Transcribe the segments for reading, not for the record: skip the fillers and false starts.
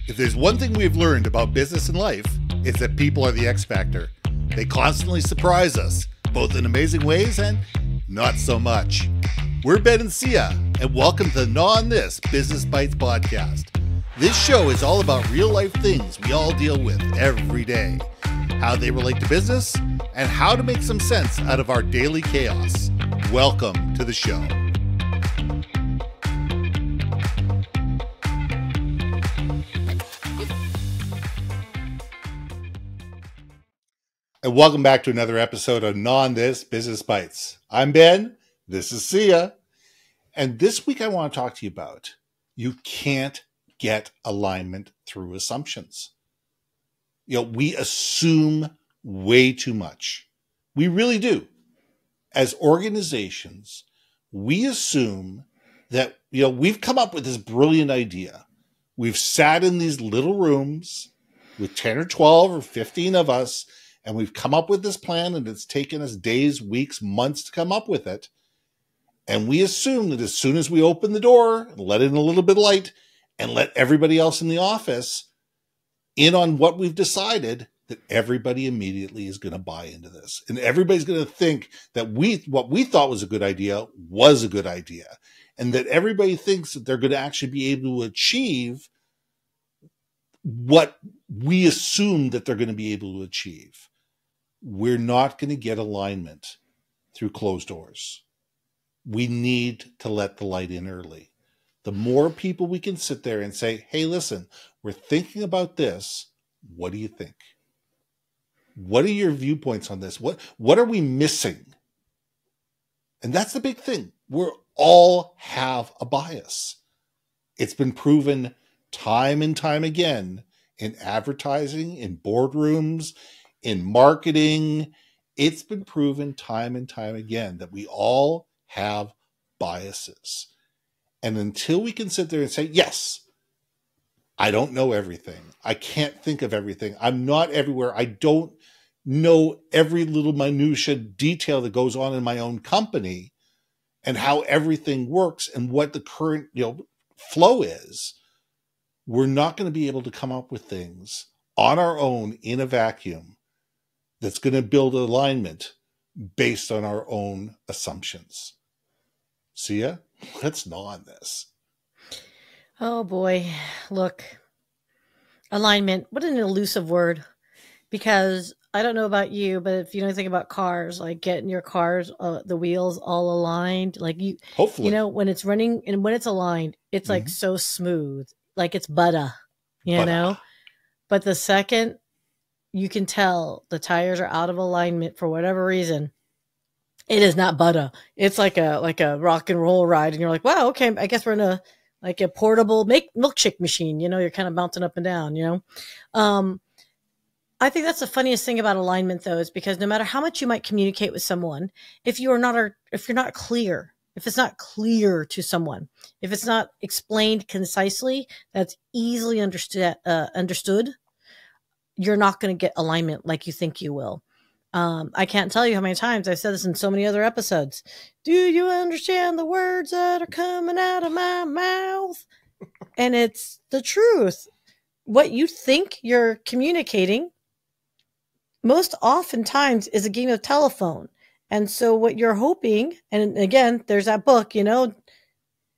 If there's one thing we've learned about business and life, it's that people are the X factor. They constantly surprise us, both in amazing ways and not so much. We're Ben and Syya, and welcome to the Gnaw on This Business Bites podcast. This show is all about real-life things we all deal with every day, how they relate to business, and how to make some sense out of our daily chaos. Welcome to the show. And welcome back to another episode of Gnaw on This Business Bites. I'm Ben, this is Syya, and this week I want to talk to you about you can't get alignment through assumptions. We assume way too much. We really do. As organizations, we assume that, we've come up with this brilliant idea. We've sat in these little rooms with 10 or 12 or 15 of us, and we've come up with this plan, and it's taken us days, weeks, months to come up with it. And we assume that as soon as we open the door, let in a little bit of light, and let everybody else in the office in on what we've decided, that everybody immediately is going to buy into this. And everybody's going to think that what we thought was a good idea was a good idea. And that everybody thinks that they're going to actually be able to achieve what we assume that they're going to be able to achieve. We're not going to get alignment through closed doors. We need to let the light in early. The more people we can sit there and say, hey, listen, we're thinking about this. What do you think? What are your viewpoints on this? What are we missing? And that's the big thing. We all have a bias. It's been proven time and time again in advertising, in boardrooms, in marketing. It's been proven time and time again that we all have biases. And until we can sit there and say, yes, I don't know everything. I can't think of everything. I'm not everywhere. I don't know every little minutia detail that goes on in my own company and how everything works and what the current, flow is. We're not going to be able to come up with things on our own in a vacuum that's going to build alignment based on our own assumptions. Syya, let's gnaw on this. Oh boy, look, alignment, what an elusive word, because I don't know about you, but if you know anything about cars, like getting your cars, the wheels all aligned, hopefully, when it's running and when it's aligned, it's like so smooth, like it's butter, know, but the second you can tell the tires are out of alignment for whatever reason, it is not butter. It's like a rock and roll ride. And you're like, wow, okay, I guess we're in a portable milkshake machine, you're kind of bouncing up and down, I think that's the funniest thing about alignment though, is because no matter how much you might communicate with someone, if you're not clear, if it's not clear to someone, if it's not explained concisely, that's easily understood, you're not going to get alignment like you think you will. I can't tell you how many times I've said this in so many other episodes. Do you understand the words that are coming out of my mouth? And it's the truth. What you think you're communicating most oftentimes is a game of telephone. And so what you're hoping, and again, there's that book,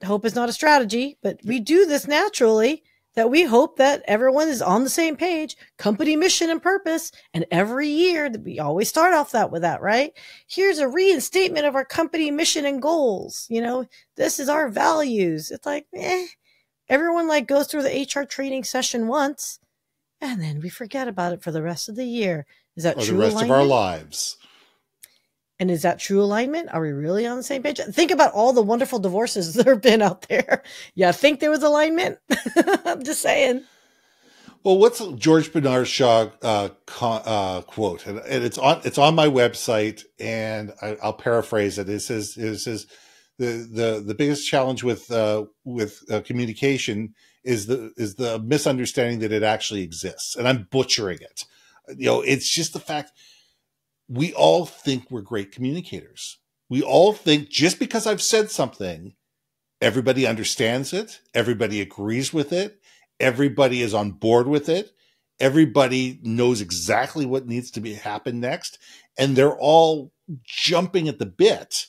hope is not a strategy, but we do this naturally, that we hope that everyone is on the same page, company mission and purpose. And every year that we always start off with that, right? Here's a reinstatement of our company mission and goals. This is our values. It's like, everyone goes through the HR training session once and then we forget about it for the rest of the year. Is that true? Or the rest of our lives. And is that true alignment? Are we really on the same page? Think about all the wonderful divorces that have been out there. Yeah, I think there was alignment. I'm just saying. Well, what's George Bernard Shaw quote? And it's on my website, and I'll paraphrase it. It says the biggest challenge with communication is the misunderstanding that it actually exists, and I'm butchering it. It's just the fact. We all think we're great communicators. We all think just because I've said something, everybody understands it, everybody agrees with it, Everybody is on board with it. Everybody knows exactly what needs to happen next. And they're all jumping at the bit,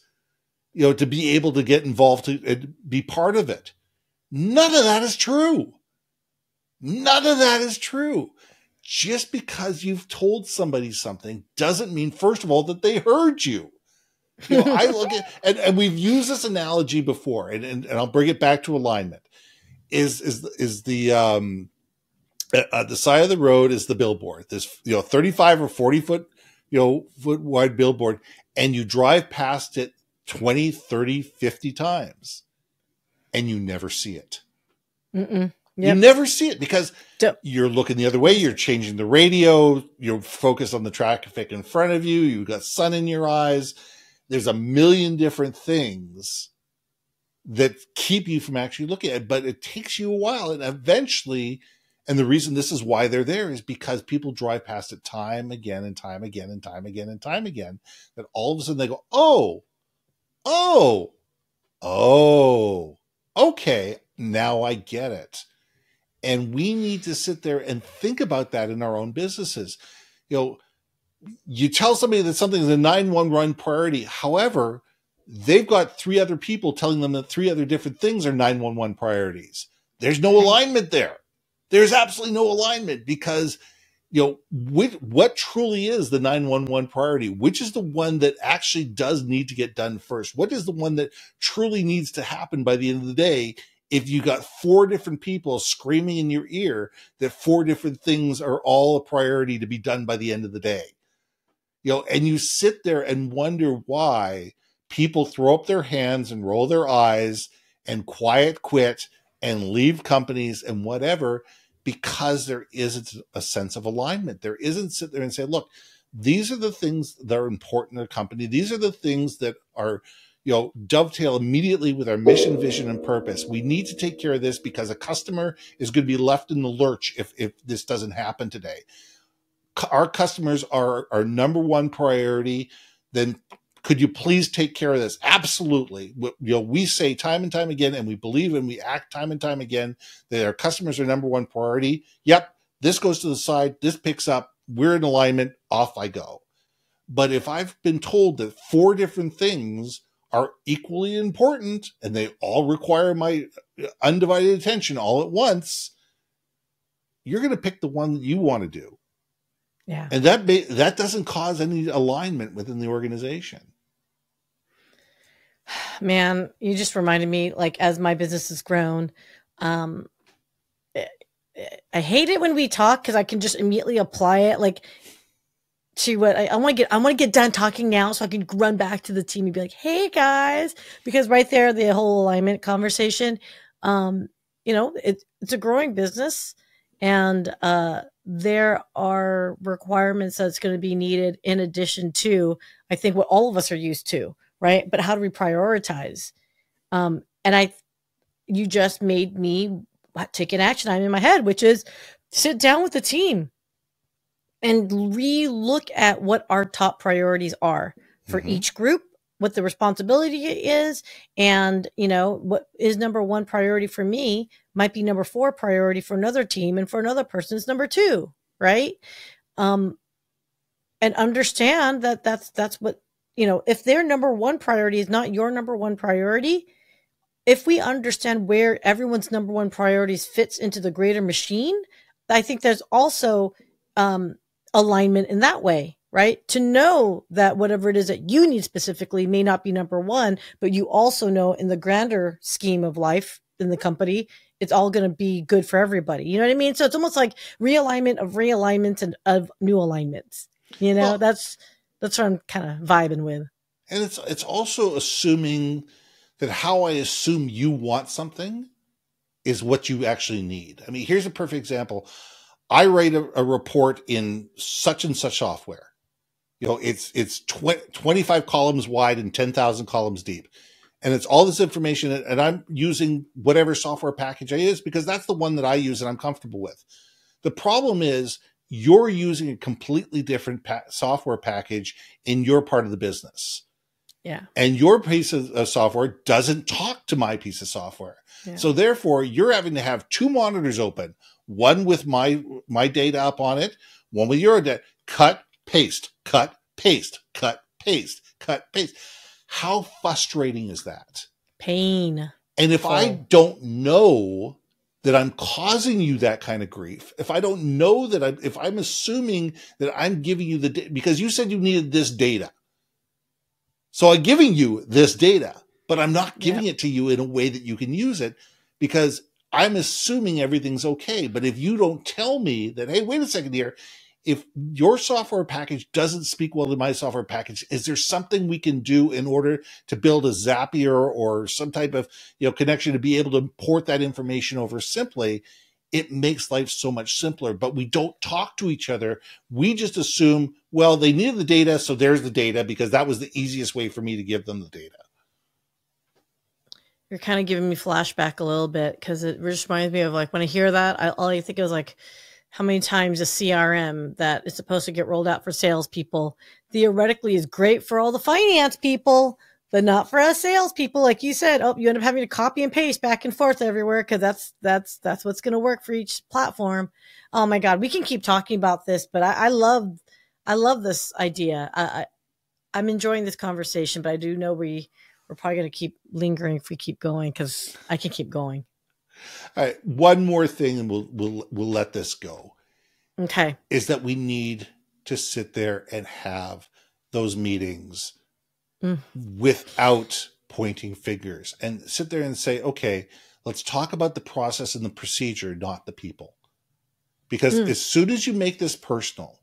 to be able to get involved, to be part of it. None of that is true. None of that is true. Just because you've told somebody something doesn't mean, first of all, that they heard you. I look at, and we've used this analogy before, and I'll bring it back to alignment. Is the side of the road is the billboard, this 35 or 40 foot wide billboard, and you drive past it 20, 30, 50 times, and you never see it. Yep. You never see it because you're looking the other way. You're changing the radio. You're focused on the traffic in front of you. You've got sun in your eyes. There's a million different things that keep you from actually looking at it, but it takes you a while. And eventually, and the reason this is why they're there is because people drive past it time again and time again and time again and time again, that all of a sudden they go, okay, now I get it. And we need to sit there and think about that in our own businesses. You tell somebody that something is a 911 priority. However, they've got 3 other people telling them that 3 other different things are 911 priorities. There's no alignment there. There's absolutely no alignment because, what truly is the 911 priority? Which is the one that actually does need to get done first? What is the one that truly needs to happen by the end of the day? If you got 4 different people screaming in your ear that 4 different things are all a priority to be done by the end of the day, and you sit there and wonder why people throw up their hands and roll their eyes and quiet quit and leave companies and whatever, because there isn't a sense of alignment. There isn't sit there and say, look, these are the things that are important to the company. These are the things that are, dovetail immediately with our mission, vision, and purpose. We need to take care of this because a customer is going to be left in the lurch if this doesn't happen today. Our customers are our number one priority. Then could you please take care of this? Absolutely. We say time and time again, and we believe and we act time and time again that our customers are number one priority. Yep. This goes to the side. This picks up. We're in alignment. Off I go. But if I've been told that 4 different things are equally important and they all require my undivided attention all at once, you're going to pick the one that you want to do. Yeah. And that doesn't cause any alignment within the organization. Man, you just reminded me, like, as my business has grown, I hate it when we talk because I can just immediately apply it, like, to what I want to get done talking now so I can run back to the team and be like, hey guys, because right there, the whole alignment conversation, it's a growing business, and there are requirements that's going to be needed in addition to, I think, what all of us are used to, right? But how do we prioritize? You just made me take an action item in my head, which is sit down with the team and re-look at what our top priorities are for each group, what the responsibility is, and, what is number 1 priority for me might be number 4 priority for another team, and for another person it's number 2, right? And understand that that's what, if their number 1 priority is not your number 1 priority, if we understand where everyone's number 1 priorities fits into the greater machine, I think there's also alignment in that way, right? To know that whatever it is that you need specifically may not be number 1, but you also know in the grander scheme of life in the company, it's all going to be good for everybody. You know what I mean? So it's almost like realignment of realignments and of new alignments. Well, that's what I'm kind of vibing with. And it's also assuming that how I assume you want something is what you actually need. I mean, here's a perfect example. I write a report in such and such software. It's 25 columns wide and 10,000 columns deep. And it's all this information, and I'm using whatever software package I use because that's the one that I use and I'm comfortable with. The problem is you're using a completely different software package in your part of the business. Yeah. And your piece of software doesn't talk to my piece of software. Yeah. So therefore, you're having to have two monitors open, one with my data up on it, one with your data. Cut, paste, cut, paste, cut, paste, cut, paste. How frustrating is that? Pain. And if I don't know that I'm causing you that kind of grief, if I don't know that if I'm assuming that I'm giving you because you said you needed this data. So I'm giving you this data, but I'm not giving it to you in a way that you can use it because I'm assuming everything's okay. But if you don't tell me that, hey, wait a second here, if your software package doesn't speak well to my software package, is there something we can do in order to build a Zapier or some type of connection to be able to port that information over simply? It makes life so much simpler, but we don't talk to each other. We just assume, well, they needed the data, so there's the data because that was the easiest way for me to give them the data. You're kind of giving me flashback a little bit because it just reminds me of like when I hear that, all I think is like how many times a CRM that is supposed to get rolled out for salespeople theoretically is great for all the finance people, but not for us salespeople. Like you said, you end up having to copy and paste back and forth everywhere because that's what's going to work for each platform. Oh my God, we can keep talking about this, but I love this idea. I'm enjoying this conversation, but I do know we're probably going to keep lingering if we keep going because I can keep going. All right, one more thing, and we'll let this go. Okay, is that we need to sit there and have those meetings without pointing fingers and sit there and say, okay, let's talk about the process and the procedure, not the people. Because as soon as you make this personal,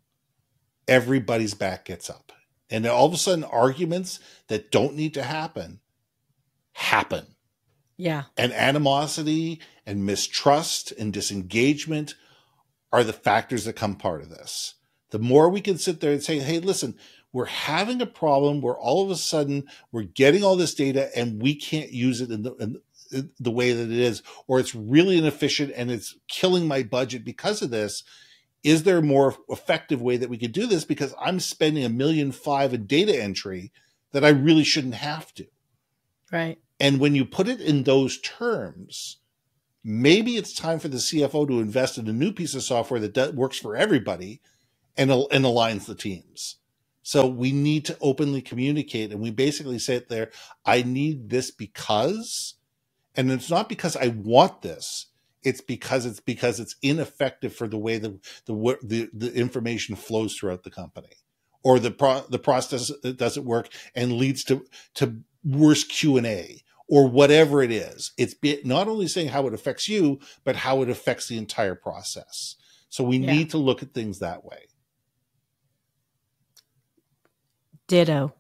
everybody's back gets up. And all of a sudden, arguments that don't need to happen. Yeah. And animosity and mistrust and disengagement are the factors that come part of this. The more we can sit there and say, hey, listen, we're having a problem where all of a sudden we're getting all this data and we can't use it in the way that it is, or it's really inefficient and it's killing my budget because of this. Is there a more effective way that we could do this? Because I'm spending $1.5 million in data entry that I really shouldn't have to. Right. And when you put it in those terms, maybe it's time for the CFO to invest in a new piece of software that works for everybody and aligns the teams. So we need to openly communicate. And we basically say it there, I need this because, and it's not because I want this. It's because it's ineffective for the way the information flows throughout the company, or the process doesn't work and leads to worse Q&A or whatever it is. It's not only saying how it affects you, but how it affects the entire process. So we need to look at things that way. Ditto.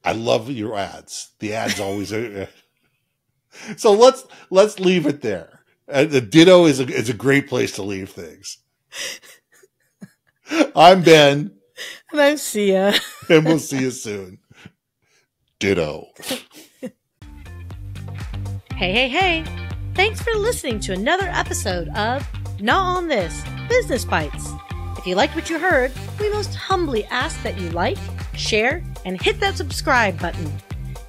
I love your ads. The ads always are. So let's leave it there. The ditto is a great place to leave things. I'm Ben. And I'm Syya. And we'll see you soon. Ditto. Hey. Thanks for listening to another episode of Not On This, Business Bites. If you liked what you heard, we most humbly ask that you like, share, and hit that subscribe button.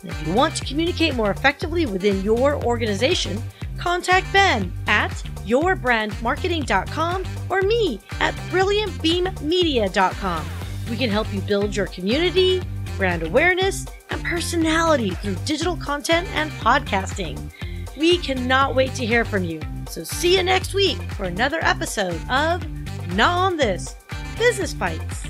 And if you want to communicate more effectively within your organization, contact Ben at yourbrandmarketing.com or me at brilliantbeammedia.com. We can help you build your community, brand awareness, and personality through digital content and podcasting. We cannot wait to hear from you. So see you next week for another episode of Not On This, Business Bites.